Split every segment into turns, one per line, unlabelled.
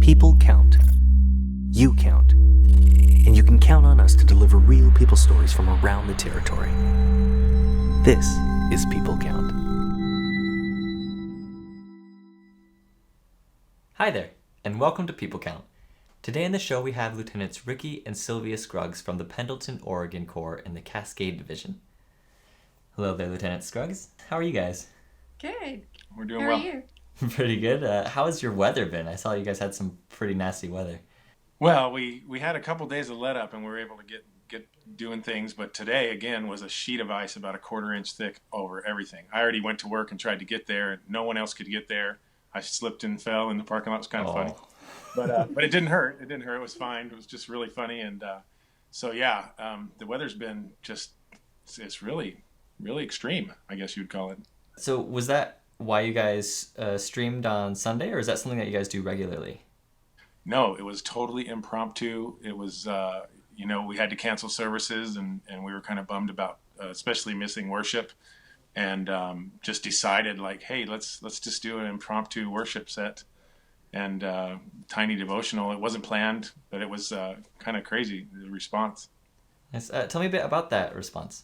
People count. You count. And you can count on us to deliver real people stories from around the territory. This is People Count.
Hi there, and welcome to People Count. Today in the show we have Lieutenants Ricky and Sylvia Scruggs from the Pendleton, Oregon Corps in the Cascade Division. Hello there, Lieutenant Scruggs. How are you guys?
Good.
We're doing
How
well.
are you?
Pretty good. How has your weather been? I saw you guys had some pretty nasty weather.
Well, we had a couple days of let up and we were able to get doing things, but today again was a sheet of ice about a quarter-inch thick over everything. I already went to work and tried to get there, and no one else could get there. I slipped and fell in the parking lot. It was kind of funny, but it didn't hurt. It didn't hurt. It was fine. It was just really funny, and the weather's been it's really extreme, I guess you'd call it.
So was that why you guys streamed on Sunday, or is that something that you guys do regularly?
No, it was totally impromptu. It was, we had to cancel services, and we were kind of bummed about, especially missing worship, and just decided like, hey, let's just do an impromptu worship set and tiny devotional. It wasn't planned, but it was kind of crazy, the response.
Yes. Tell me a bit about that response.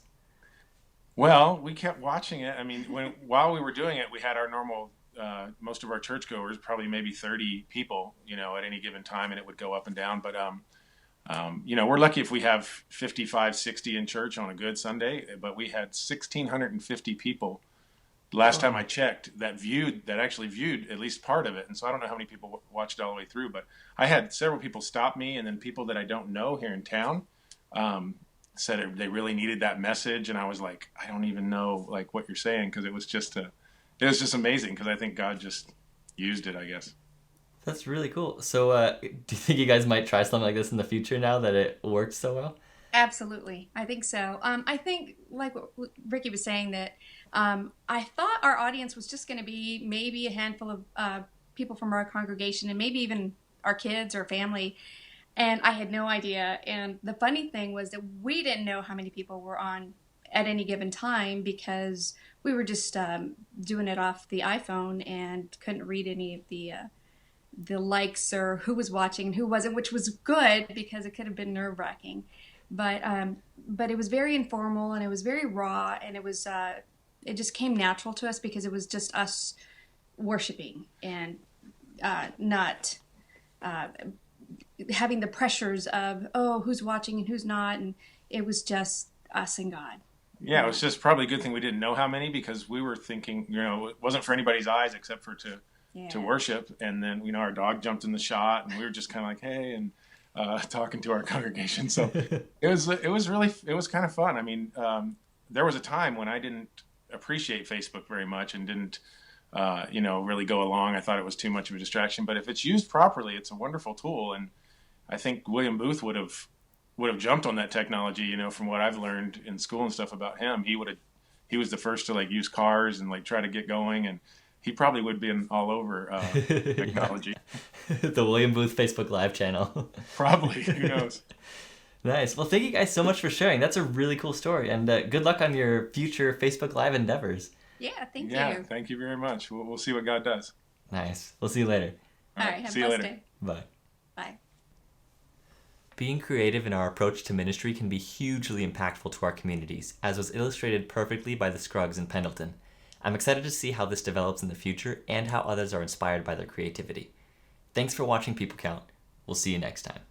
Well, we kept watching it. I mean, while we were doing it, we had our normal, most of our churchgoers, probably maybe 30 people, at any given time, and it would go up and down. But, we're lucky if we have 55, 60 in church on a good Sunday, but we had 1,650 people last time I checked that actually viewed at least part of it. And so I don't know how many people watched all the way through, but I had several people stop me, and then people that I don't know here in town, said they really needed that message, and I was like, I don't even know like what you're saying, because it was just amazing, because I think God just used it, I guess.
That's really cool. So do you think you guys might try something like this in the future now that it worked so well?
Absolutely. I think so. I think, like what Ricky was saying, that I thought our audience was just going to be maybe a handful of people from our congregation, and maybe even our kids or family. And I had no idea. And the funny thing was that we didn't know how many people were on at any given time, because we were just doing it off the iPhone and couldn't read any of the likes or who was watching and who wasn't, which was good because it could have been nerve-wracking. But it was very informal, and it was very raw, and it was it just came natural to us because it was just us worshiping and not having the pressures of, who's watching and who's not, and it was just us and God.
Yeah, it was just probably a good thing we didn't know how many, because we were thinking, it wasn't for anybody's eyes except for to worship. And then, our dog jumped in the shot, and we were just kind of like, hey, and talking to our congregation. So it was kind of fun. I mean, there was a time when I didn't appreciate Facebook very much and didn't, really go along. I thought it was too much of a distraction. But if it's used properly, it's a wonderful tool. And I think William Booth would have jumped on that technology, from what I've learned in school and stuff about him. He was the first to use cars and try to get going, and he probably would be all over technology.
The William Booth Facebook Live channel.
Probably, who knows?
Nice. Well, thank you guys so much for sharing. That's a really cool story, and good luck on your future Facebook Live endeavors.
Yeah, thank you.
Yeah, thank you very much. We'll see what God does.
Nice. We'll see you later.
All right, have
see
a
you
blessed
later.
day.
Bye.
Bye.
Being creative in our approach to ministry can be hugely impactful to our communities, as was illustrated perfectly by the Scruggs in Pendleton. I'm excited to see how this develops in the future and how others are inspired by their creativity. Thanks for watching People Count. We'll see you next time.